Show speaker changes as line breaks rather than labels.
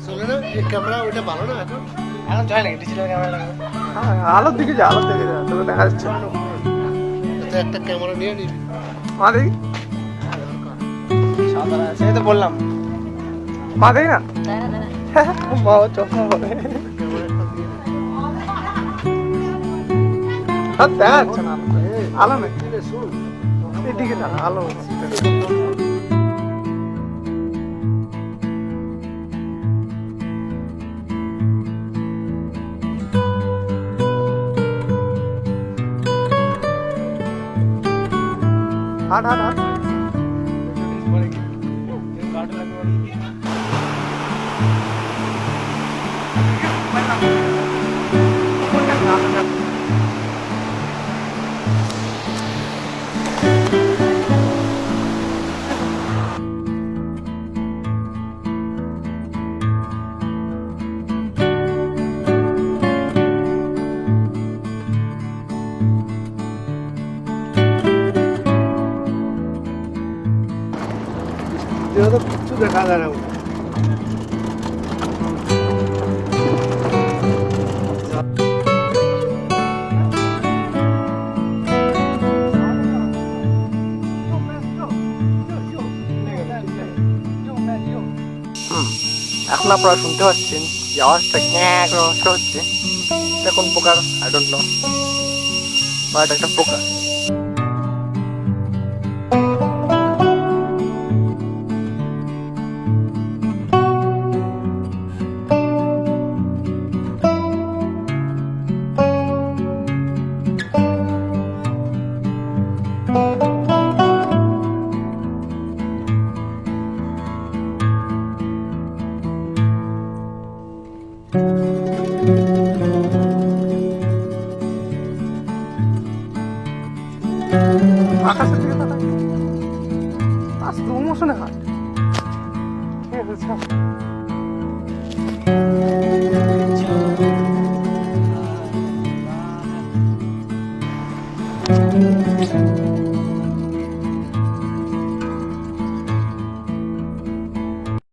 চলে না এই ক্যামেরা ওইটা ভালো না এখন
এখন যায় নাকি ডিজিটাল ক্যামেরা লাগাবো?
হ্যাঁ, আলোর দিকে যা, আলোর দিকে যা, তোকে দেখা যাচ্ছে না।
তো একটা ক্যামেরা নিয়ে নিবি
মা দেখি,
সাঁতার আছে এই তো বললাম।
মা দেখি না। মা ও চশমা পরে।
ক্যামেরাটা দিয়ে
আর দেখা যাচ্ছে না, আলো নেই।
নিবি শুন
এদিকে না, আলো। হাট হাট হাট।
তো কিচ্ছু দেখা যায় না
এখন আপনারা শুনতে পাচ্ছেন যে আওয়াজটা ক্যাঁ করে আওয়াজটা হচ্ছে। এটা কোন প্রকার আই ডোন্ট নো, বা এটা একটা প্রকার। আকাশের দিকে তাকাই, স্লো মোশনে হাঁট। ঠিক আছে।